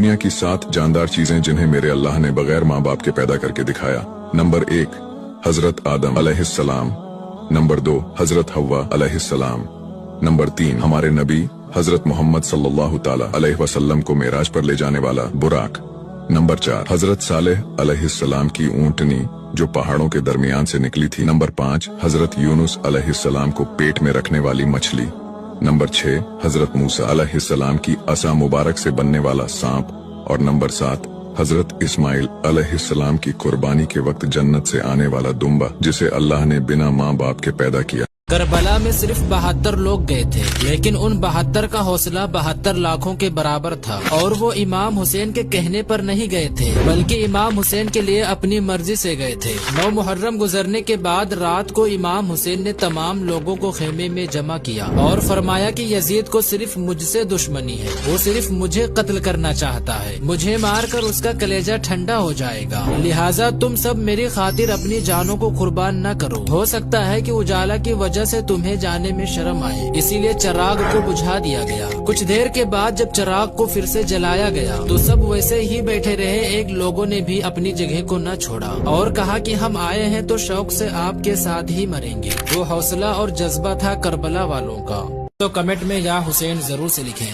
दुनिया की 7 जानदार चीजें जिन्हें मेरे अल्लाह ने बगैर माँ बाप के पैदा करके दिखाया। नंबर 1, हजरत आदम अलैहिस्सलाम। नंबर 2, हजरत हव्वा अलैहिस्सलाम। नंबर 3, हमारे नबी हजरत मोहम्मद सल्लल्लाहु ताला अलैहि वसल्लम को मेराज पर ले जाने वाला बुराक। नंबर 4, हजरत सालेह अलैहिस्सलाम की ऊंटनी जो पहाड़ों के दरमियान से निकली थी। नंबर 5, हजरत यूनुस अलैहिस्सलाम को पेट में रखने वाली मछली। नंबर 6, हजरत मूसा अलैहिस्सलाम की असा मुबारक से बनने वाला सांप। और नंबर 7, हजरत इस्माइल अलैहिस्सलाम की कुर्बानी के वक्त जन्नत से आने वाला दुम्बा जिसे अल्लाह ने बिना माँ बाप के पैदा किया। करबला में सिर्फ 72 लोग गए थे, लेकिन उन 72 का हौसला 72 लाखों के बराबर था। और वो इमाम हुसैन के कहने पर नहीं गए थे, बल्कि इमाम हुसैन के लिए अपनी मर्जी से गए थे। 9 मुहर्रम गुजरने के बाद रात को इमाम हुसैन ने तमाम लोगों को खेमे में जमा किया और फरमाया कि यजीद को सिर्फ मुझसे दुश्मनी है, वो सिर्फ मुझे कत्ल करना चाहता है, मुझे मार कर उसका कलेजा ठंडा हो जाएगा, लिहाजा तुम सब मेरी खातिर अपनी जानों को कुर्बान न करो। हो सकता है कि उजाला की वजह से तुम्हें जाने में शर्म आए, इसीलिए चिराग को बुझा दिया गया। कुछ देर के बाद जब चिराग को फिर से जलाया गया तो सब वैसे ही बैठे रहे। एक लोगों ने भी अपनी जगह को न छोड़ा और कहा कि हम आए हैं तो शौक से आपके साथ ही मरेंगे। वो हौसला और जज्बा था करबला वालों का। तो कमेंट में या हुसैन जरूर से लिखें।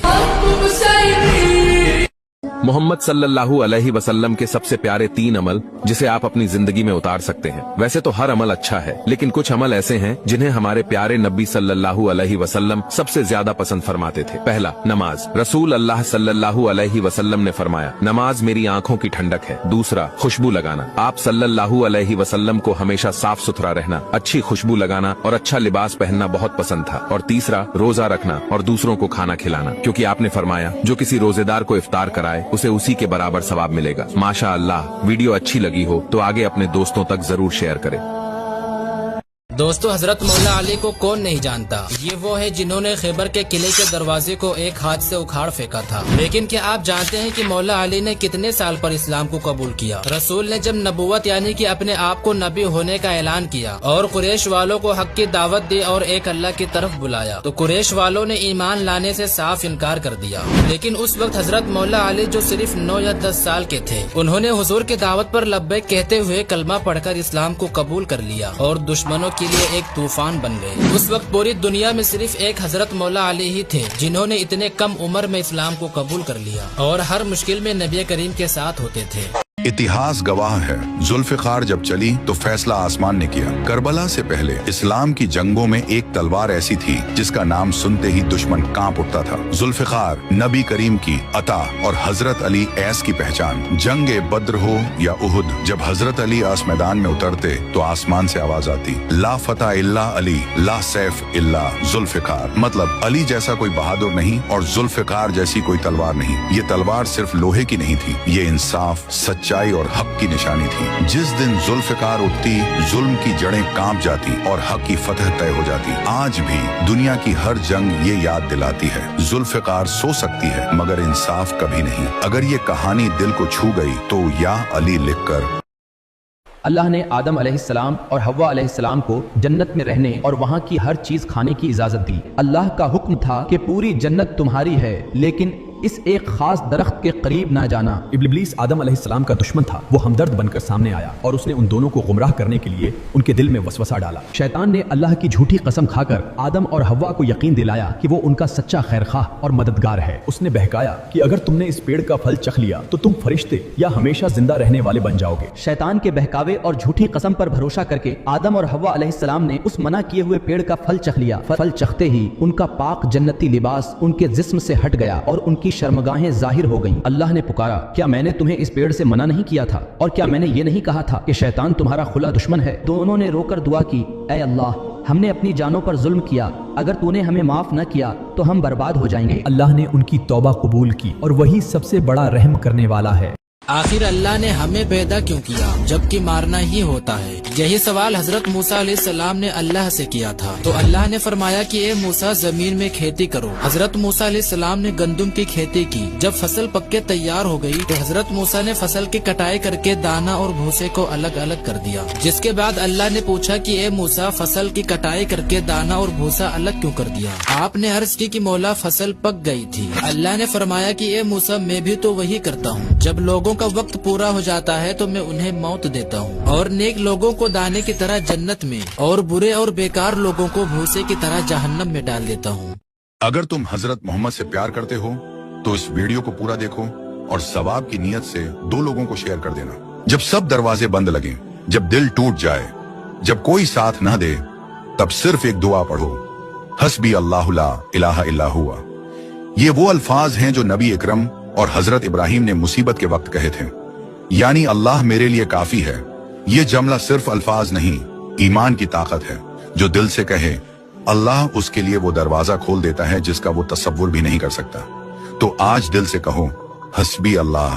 मोहम्मद सल्लल्लाहु अलैहि वसल्लम के सबसे प्यारे 3 अमल जिसे आप अपनी जिंदगी में उतार सकते हैं। वैसे तो हर अमल अच्छा है, लेकिन कुछ अमल ऐसे हैं जिन्हें हमारे प्यारे नबी सल्लल्लाहु अलैहि वसल्लम सबसे ज्यादा पसंद फरमाते थे। पहला, नमाज। रसूल अल्लाह सल्लल्लाहु अलैहि वसल्लम ने फरमाया, नमाज मेरी आंखों की ठंडक है। दूसरा, खुशबू लगाना। आप सल्लल्लाहु अलैहि वसल्लम को हमेशा साफ सुथरा रहना, अच्छी खुशबू लगाना और अच्छा लिबास पहनना बहुत पसंद था। और तीसरा, रोजा रखना और दूसरों को खाना खिलाना, क्योंकि आपने फरमाया जो किसी रोजेदार को इफ्तार कराए उसे उसी के बराबर सवाब मिलेगा। माशा अल्लाह। वीडियो अच्छी लगी हो तो आगे अपने दोस्तों तक जरूर शेयर करें। दोस्तों, हजरत मौला अली को कौन नहीं जानता। ये वो है जिन्होंने खैबर के किले के दरवाजे को एक हाथ से उखाड़ फेंका था। लेकिन क्या आप जानते हैं कि मौला अली ने कितने साल पर इस्लाम को कबूल किया? रसूल ने जब नबूवत यानी कि अपने आप को नबी होने का ऐलान किया और कुरैश वालों को हक की दावत दी और एक अल्लाह की तरफ बुलाया, तो कुरैश वालों ने ईमान लाने से साफ इनकार कर दिया। लेकिन उस वक्त हजरत मौला अली जो सिर्फ 9 या 10 साल के थे, उन्होंने हुजूर की दावत पर लब्बैक कहते हुए कलमा पढ़कर इस्लाम को कबूल कर लिया और दुश्मनों के लिए एक तूफान बन गए। उस वक्त पूरी दुनिया में सिर्फ एक हजरत मौला अली ही थे जिन्होंने इतने कम उम्र में इस्लाम को कबूल कर लिया और हर मुश्किल में नबी करीम के साथ होते थे। इतिहास गवाह है, जुल्फिकार जब चली तो फैसला आसमान ने किया। करबला से पहले इस्लाम की जंगों में एक तलवार ऐसी थी जिसका नाम सुनते ही दुश्मन कांप उठता था। जुल्फिकार नबी करीम की अता और हजरत अली ऐस की पहचान। जंगे बद्र हो या उहुद, जब हजरत अली आस मैदान में उतरते तो आसमान से आवाज आती, ला फतह इल्ला अली, ला सैफ इल्ला जुल्फिकार। मतलब अली जैसा कोई बहादुर नहीं और जुल्फिकार जैसी कोई तलवार नहीं। ये तलवार सिर्फ लोहे की नहीं थी, ये इंसाफ, सच्चाई और हक की निशानी थी। जिस दिन जुल्फिकार उठती, जुल्म की जड़ें कांप जाती और हक की फतह तय हो जाती। आज भी दुनिया की हर जंग ये याद दिलाती है, जुल्फिकार सो सकती है मगर इंसाफ कभी नहीं। अगर ये कहानी दिल को छू गई तो या अली लिखकर। अल्लाह ने आदम अलैहिस्सलाम और हव्वा अलैहिस्सलाम को जन्नत में रहने और वहाँ की हर चीज खाने की इजाजत दी। अल्लाह का हुक्म था कि पूरी जन्नत तुम्हारी है, लेकिन इस एक खास दरख्त के करीब ना जाना। इब्लीस आदम अलैहिस्सलाम का दुश्मन था। वो हमदर्द बनकर सामने आया और उसने उन दोनों को गुमराह करने के लिए उनके दिल में वसवसा डाला। शैतान ने अल्लाह की झूठी कसम खाकर आदम और हव्वा को यकीन दिलाया कि वो उनका सच्चा खैरखाह और मददगार है। उसने बहकाया कि अगर तुमने इस पेड़ का फल चख लिया तो तुम फरिश्ते या हमेशा जिंदा रहने वाले बन जाओगे। शैतान के बहकावे और झूठी कसम पर भरोसा करके आदम और हव्वा अलैहिस्सलाम ने उस मना किए हुए पेड़ का फल चख लिया। फल चखते ही उनका पाक जन्नती लिबास उनके जिस्म से हट गया और उनकी शर्मगाहें जाहिर हो गईं। अल्लाह ने पुकारा, क्या मैंने तुम्हें इस पेड़ से मना नहीं किया था? और क्या मैंने ये नहीं कहा था कि शैतान तुम्हारा खुला दुश्मन है? दोनों ने रोकर दुआ की, ऐ अल्लाह, हमने अपनी जानों पर जुल्म किया, अगर तूने हमें माफ न किया तो हम बर्बाद हो जाएंगे। अल्लाह ने उनकी तौबा कबूल की और वही सबसे बड़ा रहम करने वाला है। आखिर अल्लाह ने हमें पैदा क्यों किया जबकि मारना ही होता है? यही सवाल हजरत मूसा अलैहिस्सलाम ने अल्लाह से किया था। तो अल्लाह ने फरमाया कि ए मूसा जमीन में खेती करो। हजरत मूसा अलैहिस्सलाम ने गंदुम की खेती की। जब फसल पक के तैयार हो गई तो हजरत मूसा ने फसल की कटाई करके दाना और भूसे को अलग अलग कर दिया। जिसके बाद अल्लाह ने पूछा कि ए मूसा फसल की कटाई करके दाना और भूसा अलग क्यों कर दिया? आपने अर्ज की कि मौला फसल पक गई थी। अल्लाह ने फरमाया कि ए मूसा मैं भी तो वही करता हूँ। जब लोगों का वक्त पूरा हो जाता है तो मैं उन्हें मौत देता हूँ और नेक लोगों को दाने की तरह जन्नत में और बुरे और बेकार लोगों को भूसे की तरह जहन्नम में डाल देता हूँ। अगर तुम हजरत मोहम्मद से प्यार करते हो तो इस वीडियो को पूरा देखो और सवाब की नीयत से 2 लोगों को शेयर कर देना। जब सब दरवाजे बंद लगे, जब दिल टूट जाए, जब कोई साथ न दे, तब सिर्फ एक दुआ पढ़ो, हस्बी अल्लाहु ला इलाहा इल्ला हुवा। ये वो अल्फाज हैं जो नबी इकरम और हजरत इब्राहिम ने मुसीबत के वक्त कहे थे, यानी अल्लाह मेरे लिए काफी है। ये जुमला सिर्फ अल्फाज नहीं, ईमान की ताकत है। जो दिल से कहे, अल्लाह उसके लिए वो दरवाजा खोल देता है जिसका वो तसव्वुर भी नहीं कर सकता। तो आज दिल से कहो, हस्बी अल्लाह,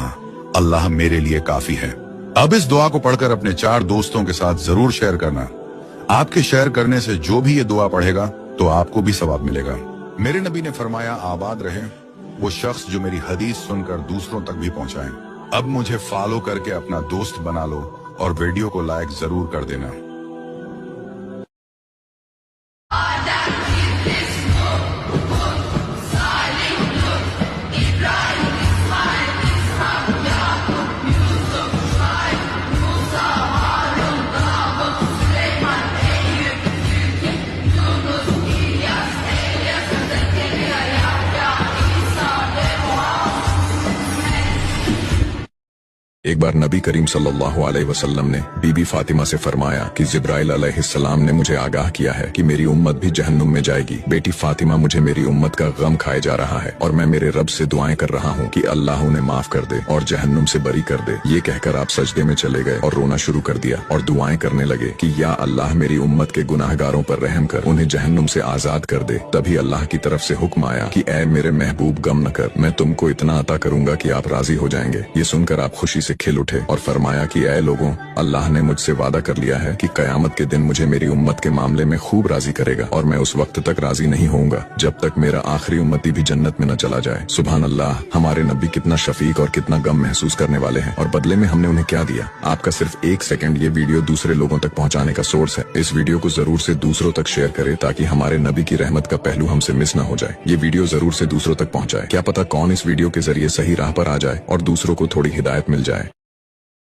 अल्लाह मेरे लिए काफी है। अब इस दुआ को पढ़कर अपने 4 दोस्तों के साथ जरूर शेयर करना। आपके शेयर करने से जो भी ये दुआ पढ़ेगा तो आपको भी सवाब मिलेगा। मेरे नबी ने फरमाया, आबाद रहे वो शख्स जो मेरी हदीस सुनकर दूसरों तक भी पहुंचाए। अब मुझे फॉलो करके अपना दोस्त बना लो और वीडियो को लाइक जरूर कर देना। एक बार नबी करीम सल्लल्लाहु अलैहि वसल्लम ने बीबी फातिमा से फरमाया कि जिब्राइल अलैहिस्सलाम ने मुझे आगाह किया है कि मेरी उम्मत भी जहन्नुम में जाएगी। बेटी फातिमा, मुझे मेरी उम्मत का गम खाए जा रहा है और मैं मेरे रब से दुआएं कर रहा हूँ कि अल्लाह उन्हें माफ कर दे और जहन्नुम से बरी कर दे। ये कहकर आप सजदे में चले गए और रोना शुरू कर दिया और दुआएं करने लगे कि या अल्लाह मेरी उम्मत के गुनाहगारों पर रहम कर, उन्हें जहन्नुम से आजाद कर दे। तभी अल्लाह की तरफ से हुक्म आया कि ऐ मेरे महबूब, गम न कर, मैं तुमको इतना अता करूंगा कि आप राजी हो जाएंगे। ये सुनकर आप खुशी से खिल उठे और फरमाया कि ऐ लोगों, अल्लाह ने मुझसे वादा कर लिया है कि कयामत के दिन मुझे मेरी उम्मत के मामले में खूब राजी करेगा और मैं उस वक्त तक राजी नहीं होऊंगा जब तक मेरा आखिरी उम्मती भी जन्नत में न चला जाए। सुभान अल्लाह, हमारे नबी कितना शफीक और कितना गम महसूस करने वाले हैं और बदले में हमने उन्हें क्या दिया। आपका सिर्फ 1 सेकंड ये वीडियो दूसरे लोगों तक पहुंचाने का सोर्स है। इस वीडियो को जरूर से दूसरों तक शेयर करें ताकि हमारे नबी की रहमत का पहलू हमसे मिस न हो जाए। ये वीडियो जरूर से दूसरों तक पहुंचाए। क्या पता कौन इस वीडियो के जरिए सही राह पर आ जाए और दूसरों को थोड़ी हिदायत मिल जाए।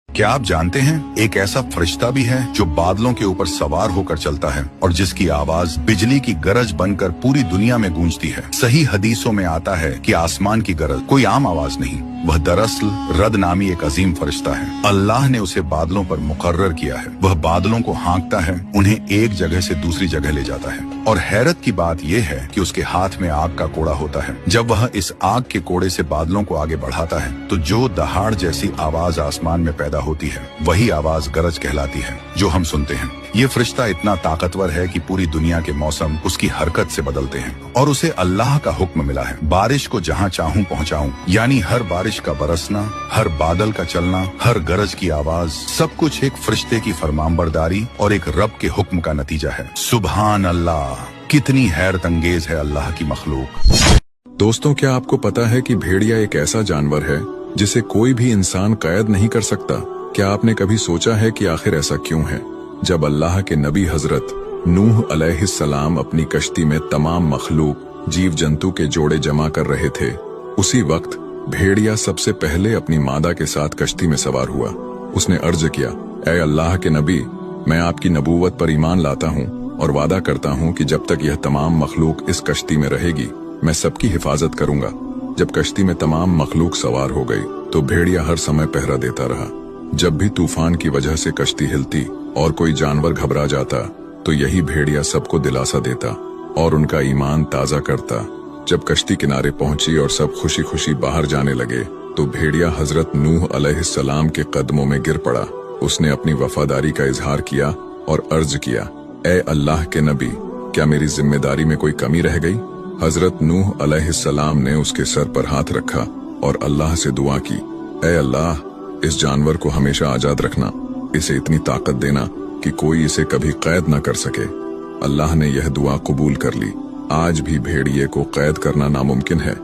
क्या आप जानते हैं, एक ऐसा फरिश्ता भी है जो बादलों के ऊपर सवार होकर चलता है और जिसकी आवाज बिजली की गरज बनकर पूरी दुनिया में गूंजती है। सही हदीसों में आता है कि आसमान की गरज कोई आम आवाज नहीं, वह दरअसल रद नामी एक अजीम फरिश्ता है। अल्लाह ने उसे बादलों पर मुकर्रर किया है। वह बादलों को हाँकता है, उन्हें एक जगह से दूसरी जगह ले जाता है। और हैरत की बात यह है कि उसके हाथ में आग का कोड़ा होता है। जब वह इस आग के कोड़े से बादलों को आगे बढ़ाता है तो जो दहाड़ जैसी आवाज आसमान में पैदा होती है वही आवाज गरज कहलाती है जो हम सुनते हैं। ये फरिश्ता इतना ताकतवर है कि पूरी दुनिया के मौसम उसकी हरकत से बदलते हैं और उसे अल्लाह का हुक्म मिला है, बारिश को जहाँ चाहूँ पहुँचाऊँ। यानी हर बारिश का बरसना, हर बादल का चलना, हर गरज की आवाज, सब कुछ एक फरिश्ते की फरमानबरदारी और एक रब के हुक्म का नतीजा है। सुभान अल्लाह, कितनी हैरत अंगेज है अल्लाह की मखलूक। दोस्तों, क्या आपको पता है कि भेड़िया एक ऐसा जानवर है जिसे कोई भी इंसान कैद नहीं कर सकता? क्या आपने कभी सोचा है कि आखिर ऐसा क्यों है? जब अल्लाह के नबी हजरत नूह अलैहिस्सलाम अपनी कश्ती में तमाम मखलूक जीव जंतु के जोड़े जमा कर रहे थे, उसी वक्त भेड़िया सबसे पहले अपनी मादा के साथ कश्ती में सवार हुआ। उसने अर्ज किया, ऐ अल्लाह के नबी, मैं आपकी नबूवत पर ईमान लाता हूँ और वादा करता हूँ कि जब तक यह तमाम मखलूक इस कश्ती में रहेगी मैं सबकी हिफाजत करूंगा। जब कश्ती में तमाम मखलूक सवार हो गई तो भेड़िया हर समय पहरा देता रहा। जब भी तूफान की वजह से कश्ती हिलती और कोई जानवर घबरा जाता तो यही भेड़िया सबको दिलासा देता और उनका ईमान ताजा करता। जब कश्ती किनारे पहुंची और सब खुशी खुशी बाहर जाने लगे तो भेड़िया हजरत नूह अलैहिस्सलाम के कदमों में गिर पड़ा। उसने अपनी वफादारी का इजहार किया और अर्ज किया, ए अल्लाह के नबी, क्या मेरी जिम्मेदारी में कोई कमी रह गई? हजरत नूह अलैहिस्सलाम ने उसके सर पर हाथ रखा और अल्लाह से दुआ की, ए अल्लाह, इस जानवर को हमेशा आजाद रखना, इसे इतनी ताकत देना कि कोई इसे कभी कैद न कर सके। अल्लाह ने यह दुआ कबूल कर ली। आज भी भेड़िए को कैद करना नामुमकिन है,